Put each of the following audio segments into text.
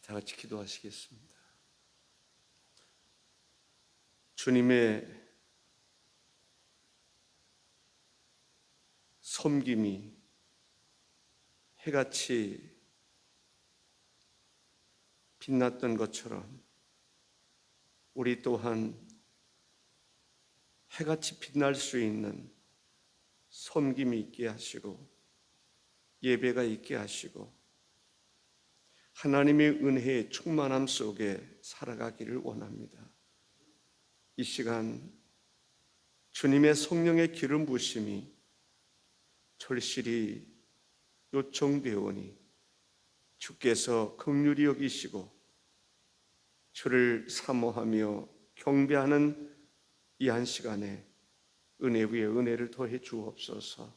다 같이 기도하시겠습니다. 주님의 섬김이 해같이 빛났던 것처럼 우리 또한 해같이 빛날 수 있는 섬김이 있게 하시고 예배가 있게 하시고 하나님의 은혜의 충만함 속에 살아가기를 원합니다. 이 시간 주님의 성령의 기름 부으심이 절실히 요청되오니 주께서 긍휼히 여기시고 주를 사모하며 경배하는 이 한 시간에 은혜 위에 은혜를 더해 주옵소서.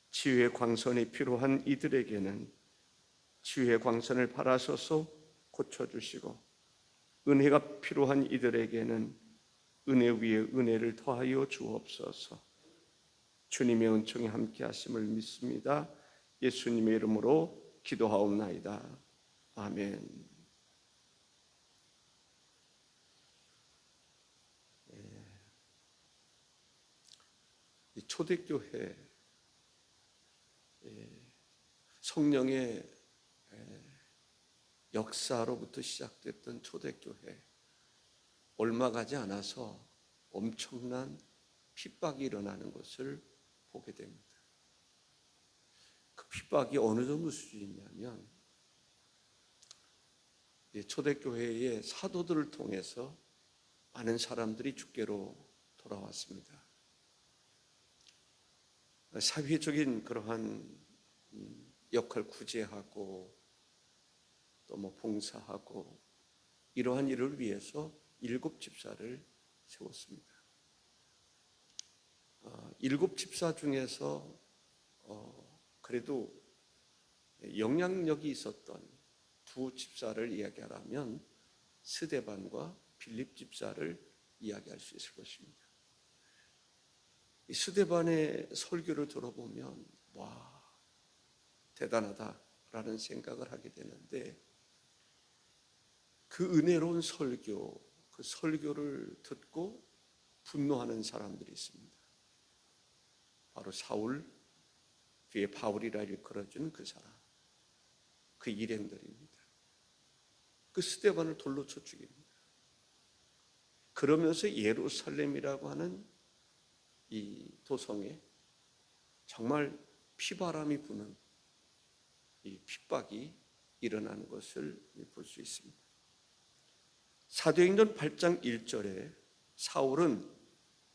치유의 광선이 필요한 이들에게는 치유의 광선을 바라셔서 고쳐주시고 은혜가 필요한 이들에게는 은혜 위에 은혜를 더하여 주옵소서. 주님의 은총이 함께 하심을 믿습니다. 예수님의 이름으로 기도하옵나이다. 아멘. 초대교회 성령의 역사로부터 시작됐던 초대교회, 얼마 가지 않아서 엄청난 핍박이 일어나는 것을 보게 됩니다. 그 핍박이 어느 정도 수준이냐면 초대교회의 사도들을 통해서 많은 사람들이 주께로 돌아왔습니다. 사회적인 그러한 역할 구제하고 또 봉사하고 이러한 일을 위해서 7 집사를 세웠습니다. 7 집사 중에서 그래도 영향력이 있었던 2 집사를 이야기하라면 스데반과 빌립 집사를 이야기할 수 있을 것입니다. 이 스데반의 설교를 들어보면 와, 대단하다라는 생각을 하게 되는데 그 은혜로운 설교, 그 설교를 듣고 분노하는 사람들이 있습니다. 바로 사울, 뒤에 바울이라 일컬어지는 그 사람, 그 일행들입니다. 그 스데반을 돌로 쳐 죽입니다. 그러면서 예루살렘이라고 하는 이 도성에 정말 피바람이 부는 이 핍박이 일어나는 것을 볼 수 있습니다. 사도행전 8장 1절에 사울은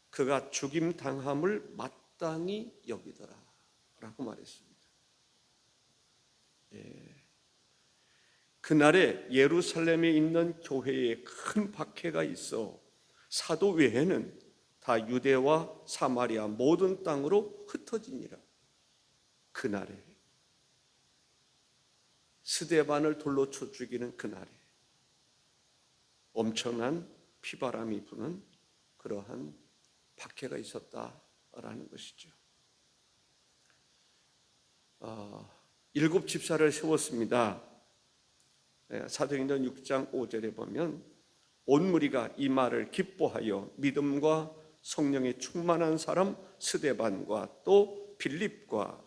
그가 죽임 당함을 마땅히 여기더라 라고 말했습니다. 그날에 예루살렘에 있는 교회에 큰 박해가 있어 사도 외에는 다 유대와 사마리아 모든 땅으로 흩어지니라. 그날에 스데반을 돌로 쳐 죽이는 그날에 엄청난 피바람이 부는 그러한 박해가 있었다라는 것이죠. 7 집사를 세웠습니다. 사도행전 6장 5절에 보면 온 무리가 이 말을 기뻐하여 믿음과 성령에 충만한 사람 스데반과 또 빌립과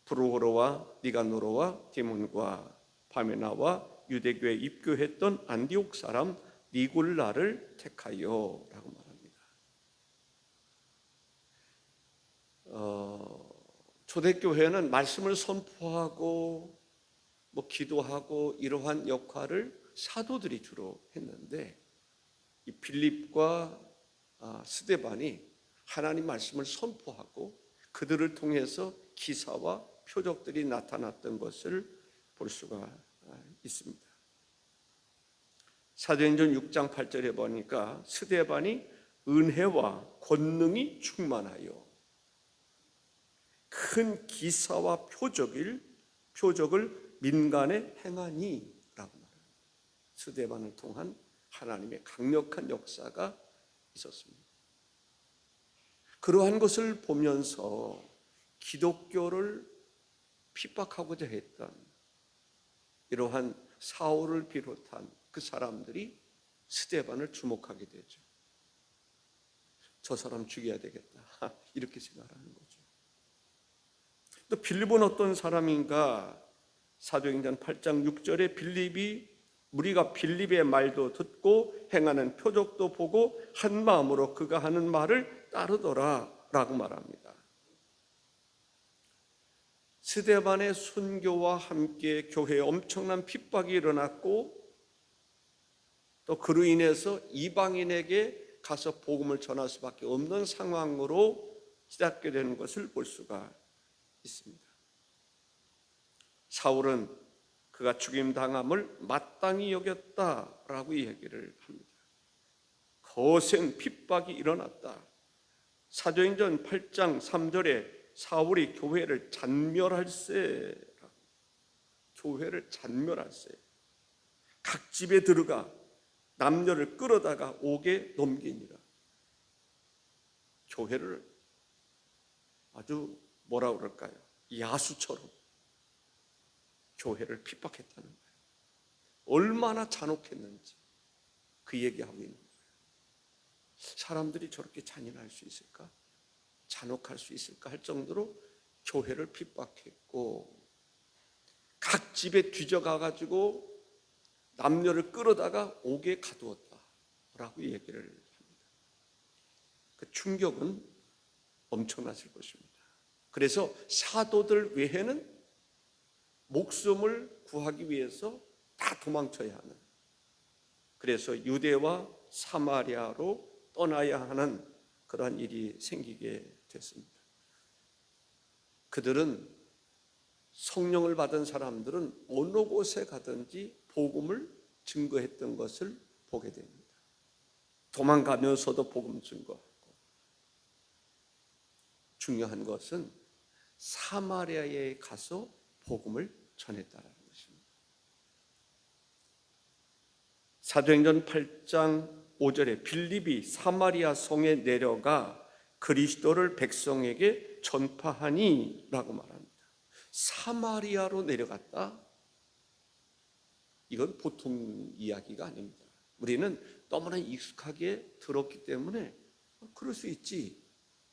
브루오로와 니가노로와 디몬과 바메나와 유대교에 입교했던 안디옥 사람 니골라를 택하여 라고 말합니다. 초대교회는 말씀을 선포하고 기도하고 이러한 역할을 사도들이 주로 했는데 이 빌립과 스데반이 하나님 말씀을 선포하고 그들을 통해서 기사와 표적들이 나타났던 것을 볼 수가 있습니다. 사도행전 6장 8절에 보니까 스데반이 은혜와 권능이 충만하여 큰 기사와 표적을 민간에 행하니 라고 말합니다. 스데반을 통한 하나님의 강력한 역사가 있었습니다. 그러한 것을 보면서 기독교를 핍박하고자 했던 이러한 사울을 비롯한 그 사람들이 스데반을 주목하게 되죠. 저 사람 죽여야 되겠다 이렇게 생각하는 거죠. 또 빌립은 어떤 사람인가? 사도행전 8장 6절에 빌립이 우리가 빌립의 말도 듣고 행하는 표적도 보고 한 마음으로 그가 하는 말을 따르더라 라고 말합니다. 스데반의 순교와 함께 교회에 엄청난 핍박이 일어났고 또 그로 인해서 이방인에게 가서 복음을 전할 수밖에 없는 상황으로 시작되게 되는 것을 볼 수가 있습니다. 사울은 그가 죽임당함을 마땅히 여겼다라고 얘기를 합니다. 거센 핍박이 일어났다. 사도행전 8장 3절에 사울이 교회를 잔멸할세, 교회를 잔멸할세, 각 집에 들어가 남녀를 끌어다가 옥에 넘기니라. 교회를 아주 뭐라 그럴까요? 야수처럼 교회를 핍박했다는 거예요. 얼마나 잔혹했는지 그 얘기하고 있는 거예요. 사람들이 저렇게 잔인할 수 있을까? 잔혹할 수 있을까 할 정도로 교회를 핍박했고 각 집에 뒤져가가지고 남녀를 끌어다가 옥에 가두었다라고 얘기를 합니다. 그 충격은 엄청났을 것입니다. 그래서 사도들 외에는 목숨을 구하기 위해서 다 도망쳐야 하는, 그래서 유대와 사마리아로 떠나야 하는 그러한 일이 생기게 됐습니다. 그들은 성령을 받은 사람들은 어느 곳에 가든지 복음을 증거했던 것을 보게 됩니다. 도망가면서도 복음 증거하고, 중요한 것은 사마리아에 가서 복음을 전했다는 것입니다. 사도행전 8장 5절에 빌립이 사마리아 성에 내려가 그리스도를 백성에게 전파하니 라고 말합니다. 사마리아로 내려갔다? 이건 보통 이야기가 아닙니다. 우리는 너무나 익숙하게 들었기 때문에 그럴 수 있지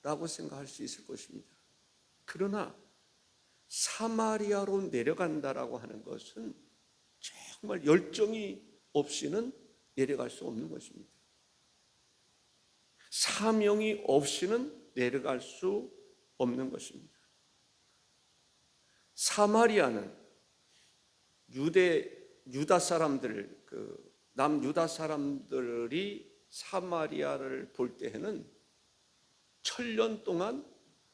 라고 생각할 수 있을 것입니다. 그러나 사마리아로 내려간다라고 하는 것은 정말 열정이 없이는 내려갈 수 없는 것입니다. 사명이 없이는 내려갈 수 없는 것입니다. 사마리아는 유다 사람들, 남유다 사람들이 사마리아를 볼 때에는 1000년 동안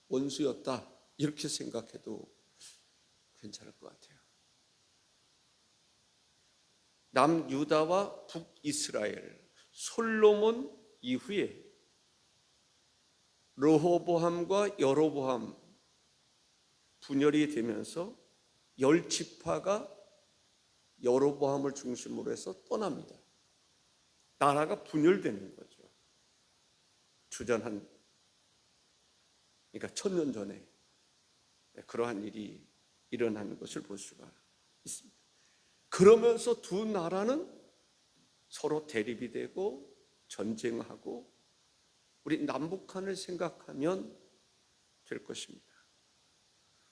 원수였다 이렇게 생각해도 괜찮을 것 같아요. 남유다와 북이스라엘, 솔로몬 이후에 르호보암과 여로보암 분열이 되면서 10지파가 여로보암을 중심으로 해서 떠납니다. 나라가 분열되는 거죠. 주전 그러니까 1000년 전에 그러한 일이 일어나는 것을 볼 수가 있습니다. 그러면서 두 나라는 서로 대립이 되고 전쟁하고, 우리 남북한을 생각하면 될 것입니다.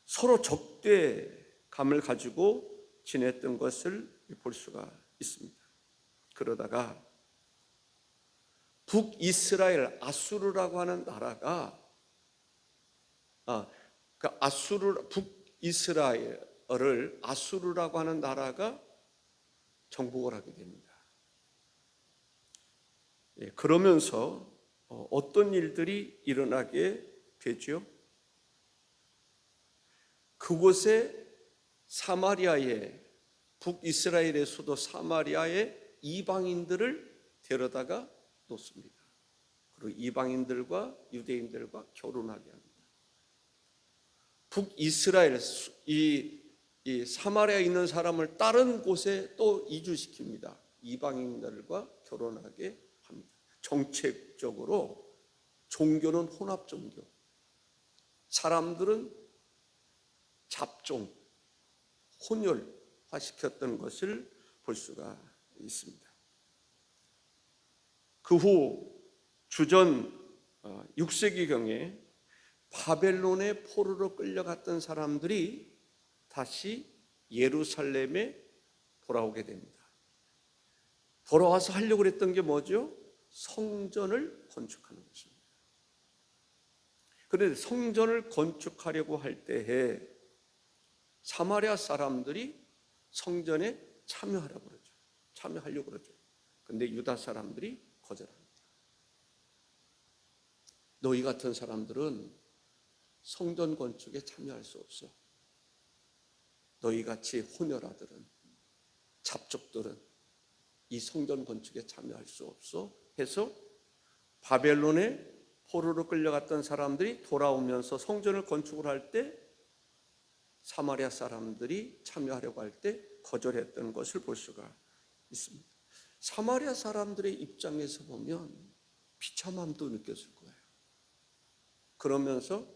서로 적대감을 가지고 지냈던 것을 볼 수가 있습니다. 그러다가 북이스라엘 아수르라고 하는 나라가 북이스라엘을 아수르라고 하는 나라가 정복을 하게 됩니다. 그러면서 어떤 일들이 일어나게 되죠? 그곳에 사마리아에, 북이스라엘의 수도 사마리아에 이방인들을 데려다가 놓습니다. 그리고 이방인들과 유대인들과 결혼하게 합니다. 북이스라엘, 이 사마리아에 있는 사람을 다른 곳에 또 이주시킵니다. 이방인들과 결혼하게 합니다. 정책적으로 종교는 혼합 종교, 사람들은 잡종, 혼혈화시켰던 것을 볼 수가 있습니다. 그 후 주전 6세기경에 바벨론의 포로로 끌려갔던 사람들이 다시 예루살렘에 돌아오게 됩니다. 돌아와서 하려고 했던 게 뭐죠? 성전을 건축하는 것입니다. 그런데 성전을 건축하려고 할 때에 사마리아 사람들이 성전에 참여하려고 그러죠. 참여하려고 그러죠. 근데 유다 사람들이 거절합니다. 너희 같은 사람들은 성전 건축에 참여할 수 없어. 너희 같이 혼혈아들은, 잡족들은 이 성전 건축에 참여할 수 없어 해서 바벨론에 포로로 끌려갔던 사람들이 돌아오면서 성전을 건축을 할 때 사마리아 사람들이 참여하려고 할 때 거절했던 것을 볼 수가 있습니다. 사마리아 사람들의 입장에서 보면 비참함도 느꼈을 거예요. 그러면서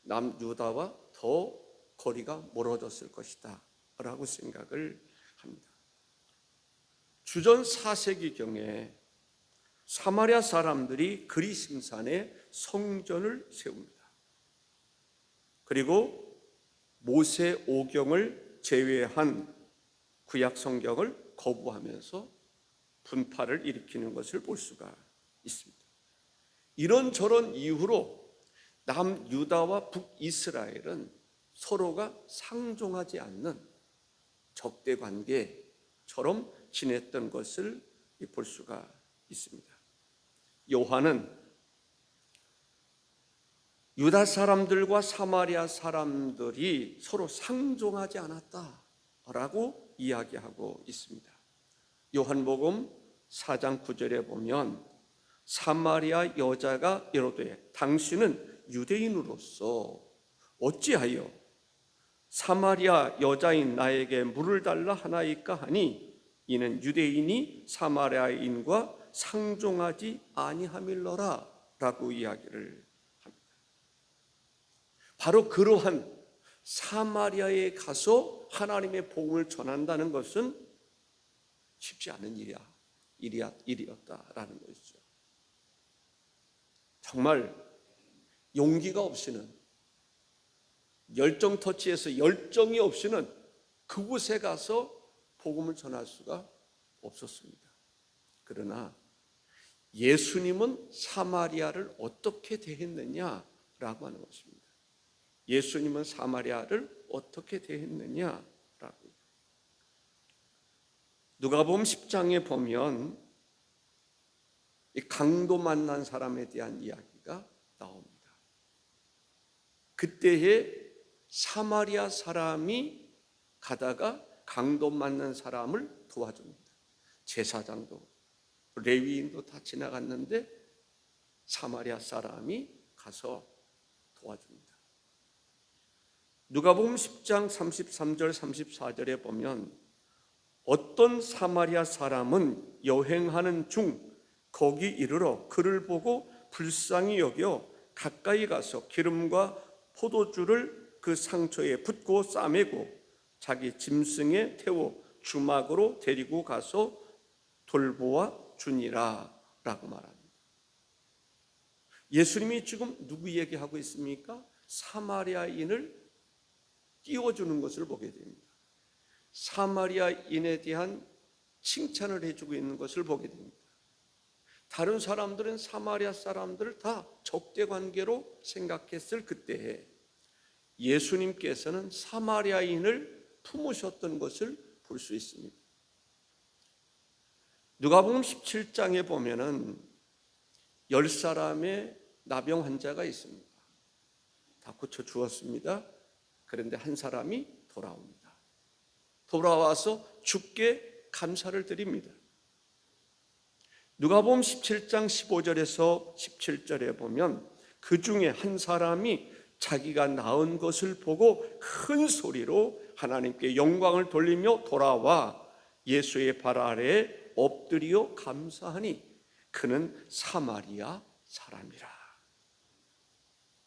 남유다와 더 거리가 멀어졌을 것이다 라고 생각을 합니다. 주전 4세기경에 사마리아 사람들이 그리심산에 성전을 세웁니다. 그리고 모세 오경을 제외한 구약 성경을 거부하면서 분파를 일으키는 것을 볼 수가 있습니다. 이런저런 이유로 남유다와 북이스라엘은 서로가 상종하지 않는 적대 관계처럼 지냈던 것을 볼 수가 있습니다. 요한은 유다 사람들과 사마리아 사람들이 서로 상종하지 않았다라고 이야기하고 있습니다. 요한복음 4장 9절에 보면 사마리아 여자가 이르되 당신은 유대인으로서 어찌하여 사마리아 여자인 나에게 물을 달라 하나이까 하니 이는 유대인이 사마리아인과 상종하지 아니함일러라 라고 이야기를 합니다. 바로 그러한 사마리아에 가서 하나님의 복음을 전한다는 것은 쉽지 않은 일이었다라는 것이죠. 정말 용기가 없이는, 열정 터치에서 열정이 없이는 그곳에 가서 복음을 전할 수가 없었습니다. 그러나 예수님은 사마리아를 어떻게 대했느냐라고 하는 것입니다. 예수님은 사마리아를 어떻게 대했느냐라고. 누가복음 10장에 보면 이 강도 만난 사람에 대한 이야기가 나옵니다. 그때에 사마리아 사람이 가다가 강도 만난 사람을 도와줍니다. 제사장도 레위인도 다 지나갔는데 사마리아 사람이 가서 도와줍니다. 누가복음 10장 33절 34절에 보면 어떤 사마리아 사람은 여행하는 중 거기 이르러 그를 보고 불쌍히 여겨 가까이 가서 기름과 포도주를 그 상처에 붓고 싸매고 자기 짐승에 태워 주막으로 데리고 가서 돌보아 주니라 라고 말합니다. 예수님이 지금 누구 얘기하고 있습니까? 사마리아인을 띄워주는 것을 보게 됩니다. 사마리아인에 대한 칭찬을 해주고 있는 것을 보게 됩니다. 다른 사람들은 사마리아 사람들을 다 적대 관계로 생각했을 그때에 예수님께서는 사마리아인을 품으셨던 것을 볼 수 있습니다. 누가복음 17장에 보면은 10사람의 나병 환자가 있습니다. 다 고쳐 주었습니다. 그런데 한 사람이 돌아옵니다. 돌아와서 주께 감사를 드립니다. 누가복음 17장 15절에서 17절에 보면 그 중에 한 사람이 자기가 나은 것을 보고 큰 소리로 하나님께 영광을 돌리며 돌아와 예수의 발 아래에 엎드려 감사하니 그는 사마리아 사람이라.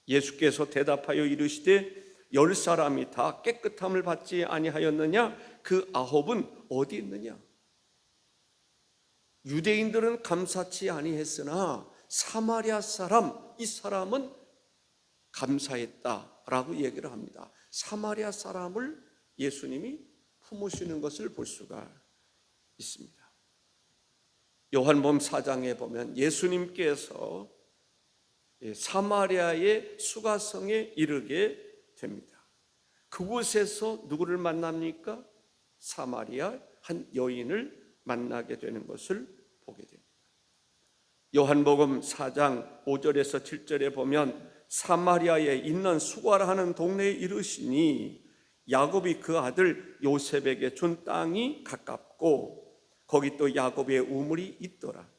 예수께서 대답하여 이르시되 10사람이 다 깨끗함을 받지 아니하였느냐? 그 9은 어디 있느냐? 유대인들은 감사치 아니했으나 사마리아 사람, 이 사람은 감사했다라고 얘기를 합니다. 사마리아 사람을 예수님이 품으시는 것을 볼 수가 있습니다. 요한복음 4장에 보면 예수님께서 사마리아의 수가성에 이르게 됩니다. 그곳에서 누구를 만납니까? 사마리아 한 여인을 만나게 되는 것을 보게 됩니다. 요한복음 4장 5절에서 7절에 보면 사마리아에 있는 수가라 하는 동네에 이르시니 야곱이 그 아들 요셉에게 준 땅이 가깝고 거기 또 야곱의 우물이 있더라.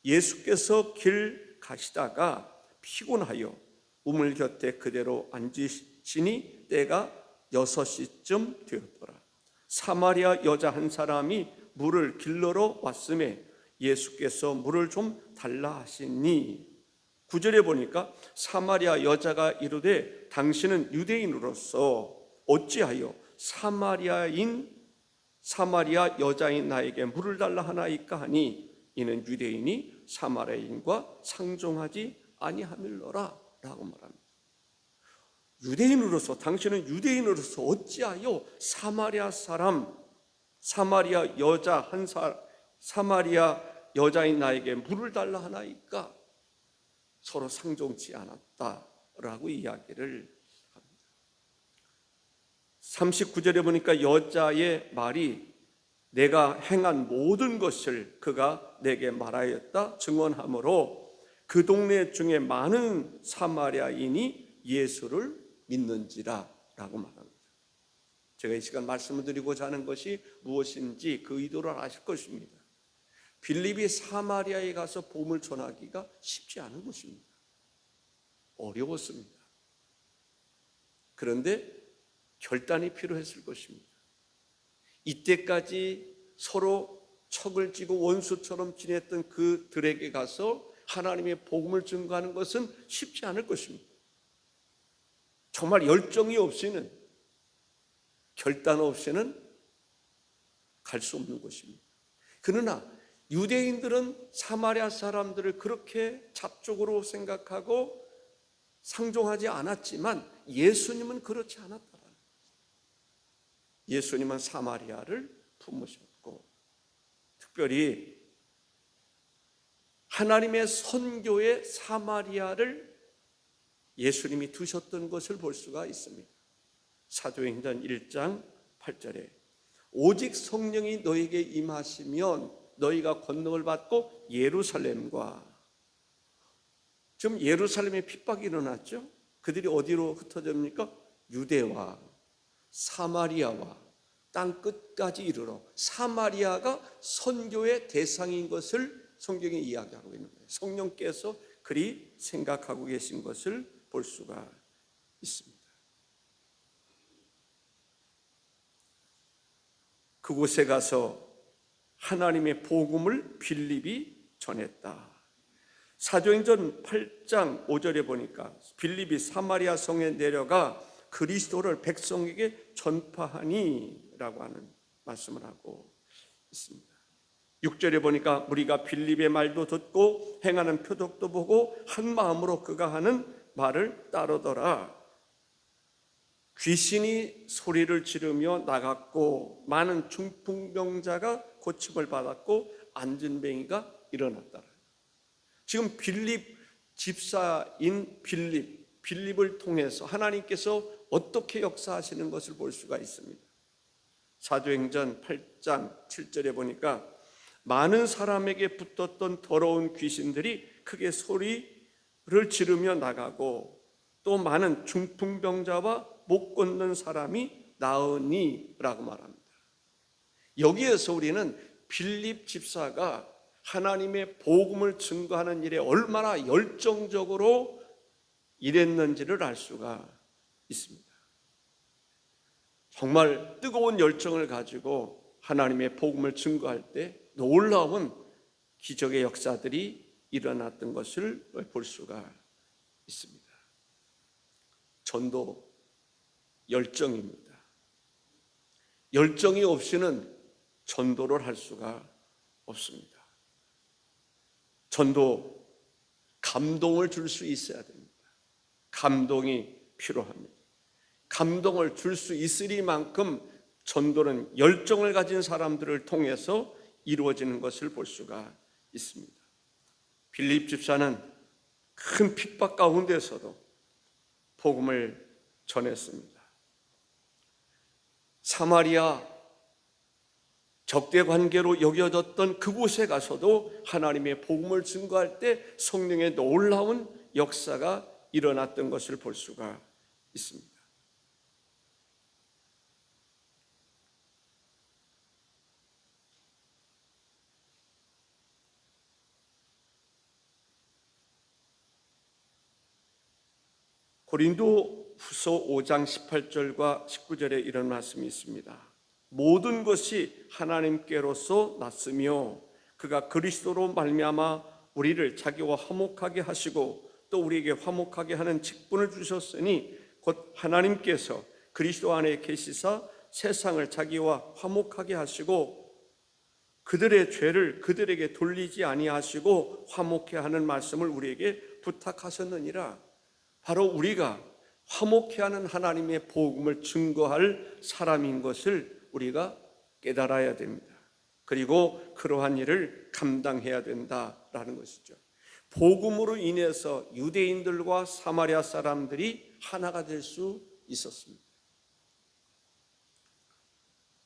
예수께서 길 가시다가 피곤하여 우물 곁에 그대로 앉으시니 때가 6시쯤 되었더라. 사마리아 여자 한 사람이 물을 길러러 왔음에 예수께서 물을 좀 달라 하시니 9절에 보니까 사마리아 여자가 이르되 당신은 유대인으로서 어찌하여 사마리아 여자인 나에게 물을 달라 하나이까 하니 이는 유대인이 사마리아인과 상종하지 아니함일러라 라고 말합니다. 유대인으로서, 당신은 유대인으로서 어찌하여 사마리아 여자인 나에게 물을 달라 하나이까? 서로 상종치 않았다라고 이야기를 합니다. 39절에 보니까 여자의 말이 내가 행한 모든 것을 그가 내게 말하였다 증언하므로 그 동네 중에 많은 사마리아인이 예수를 믿는지라 라고 말합니다. 제가 이 시간 말씀을 드리고자 하는 것이 무엇인지 그 의도를 아실 것입니다. 빌립이 사마리아에 가서 복음을 전하기가 쉽지 않은 것입니다. 어려웠습니다. 그런데 결단이 필요했을 것입니다. 이때까지 서로 척을 지고 원수처럼 지냈던 그들에게 가서 하나님의 복음을 증거하는 것은 쉽지 않을 것입니다. 정말 열정이 없이는, 결단 없이는 갈 수 없는 것입니다. 그러나 유대인들은 사마리아 사람들을 그렇게 잡족으로 생각하고 상종하지 않았지만 예수님은 그렇지 않았다라는 거죠. 예수님은 사마리아를 품으셨고 특별히 하나님의 선교의 사마리아를 예수님이 두셨던 것을 볼 수가 있습니다. 사도행전 1장 8절에 오직 성령이 너에게 임하시면 너희가 권능을 받고 예루살렘과, 지금 예루살렘에 핍박이 일어났죠. 그들이 어디로 흩어집니까? 유대와 사마리아와 땅 끝까지 이르러 사마리아가 선교의 대상인 것을 성경에 이야기하고 있는 거예요. 성령께서 그리 생각하고 계신 것을 볼 수가 있습니다. 그곳에 가서 하나님의 복음을 빌립이 전했다. 사도행전 8장 5절에 보니까 빌립이 사마리아 성에 내려가 그리스도를 백성에게 전파하니 라고 하는 말씀을 하고 있습니다. 6절에 보니까 우리가 빌립의 말도 듣고 행하는 표적도 보고 한 마음으로 그가 하는 말을 따르더라. 귀신이 소리를 지르며 나갔고 많은 중풍병자가 고침을 받았고 안진뱅이가 일어났다. 지금 빌립 집사인 빌립을 통해서 하나님께서 어떻게 역사하시는 것을 볼 수가 있습니다. 사도행전 8장 7절에 보니까 많은 사람에게 붙었던 더러운 귀신들이 크게 소리를 지르며 나가고 또 많은 중풍병자와 못 걷는 사람이 나으니 라고 말합니다. 여기에서 우리는 빌립 집사가 하나님의 복음을 증거하는 일에 얼마나 열정적으로 일했는지를 알 수가 있습니다. 정말 뜨거운 열정을 가지고 하나님의 복음을 증거할 때 놀라운 기적의 역사들이 일어났던 것을 볼 수가 있습니다. 전도 열정입니다. 열정이 없이는 전도를 할 수가 없습니다. 전도 감동을 줄 수 있어야 됩니다. 감동이 필요합니다. 감동을 줄 수 있으리만큼 전도는 열정을 가진 사람들을 통해서 이루어지는 것을 볼 수가 있습니다. 빌립 집사는 큰 핍박 가운데서도 복음을 전했습니다. 사마리아 적대 관계로 여겨졌던 그곳에 가서도 하나님의 복음을 증거할 때 성령의 놀라운 역사가 일어났던 것을 볼 수가 있습니다. 고린도 후서 5장 18절과 19절에 이런 말씀이 있습니다. 모든 것이 하나님께로서 났으며 그가 그리스도로 말미암아 우리를 자기와 화목하게 하시고 또 우리에게 화목하게 하는 직분을 주셨으니 곧 하나님께서 그리스도 안에 계시사 세상을 자기와 화목하게 하시고 그들의 죄를 그들에게 돌리지 아니하시고 화목해 하는 말씀을 우리에게 부탁하셨느니라. 바로 우리가 화목해 하는 하나님의 복음을 증거할 사람인 것을 우리가 깨달아야 됩니다. 그리고 그러한 일을 감당해야 된다라는 것이죠. 복음으로 인해서 유대인들과 사마리아 사람들이 하나가 될 수 있었습니다.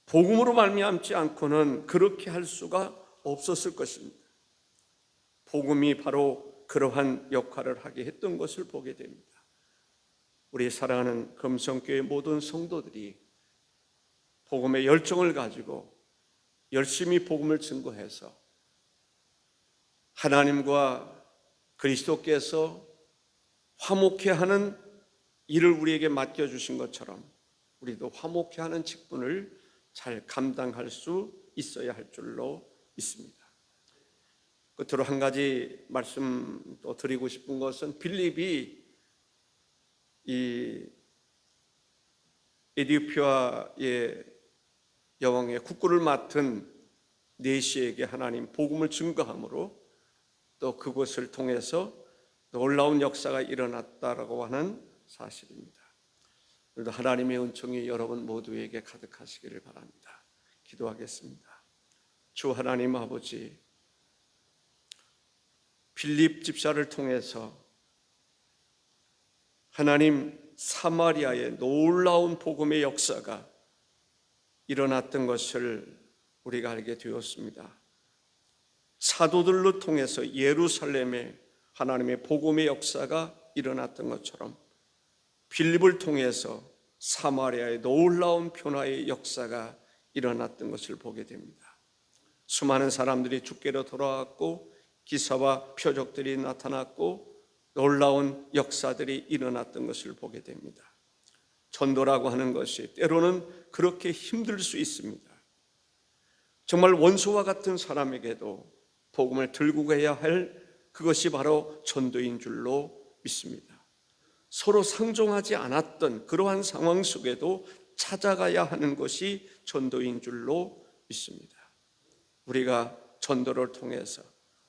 복음으로 말미암지 않고는 그렇게 할 수가 없었을 것입니다. 복음이 바로 그러한 역할을 하게 했던 것을 보게 됩니다. 우리 사랑하는 금성교회 모든 성도들이 복음의 열정을 가지고 열심히 복음을 증거해서 하나님과 그리스도께서 화목해 하는 일을 우리에게 맡겨주신 것처럼 우리도 화목해 하는 직분을 잘 감당할 수 있어야 할 줄로 믿습니다. 끝으로 한 가지 말씀 또 드리고 싶은 것은 빌립이 이 에디오피아의 여왕의 국구를 맡은 네시에게 하나님 복음을 증거함으로 또 그것을 통해서 놀라운 역사가 일어났다라고 하는 사실입니다. 오늘도 하나님의 은총이 여러분 모두에게 가득하시기를 바랍니다. 기도하겠습니다. 주 하나님 아버지, 빌립 집사를 통해서 하나님 사마리아의 놀라운 복음의 역사가 일어났던 것을 우리가 알게 되었습니다. 사도들로 통해서 예루살렘에 하나님의 복음의 역사가 일어났던 것처럼 빌립을 통해서 사마리아의 놀라운 변화의 역사가 일어났던 것을 보게 됩니다. 수많은 사람들이 주께로 돌아왔고 기사와 표적들이 나타났고 놀라운 역사들이 일어났던 것을 보게 됩니다. 전도라고 하는 것이 때로는 그렇게 힘들 수 있습니다. 정말 원수와 같은 사람에게도 복음을 들고 가야 할 그것이 바로 전도인 줄로 믿습니다. 서로 상종하지 않았던 그러한 상황 속에도 찾아가야 하는 것이 전도인 줄로 믿습니다. 우리가 전도를 통해서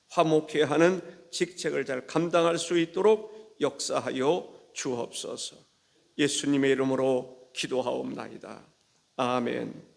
화목해 하는 직책을 잘 감당할 수 있도록 역사하여 주옵소서. 예수님의 이름으로 기도하옵나이다. 아멘.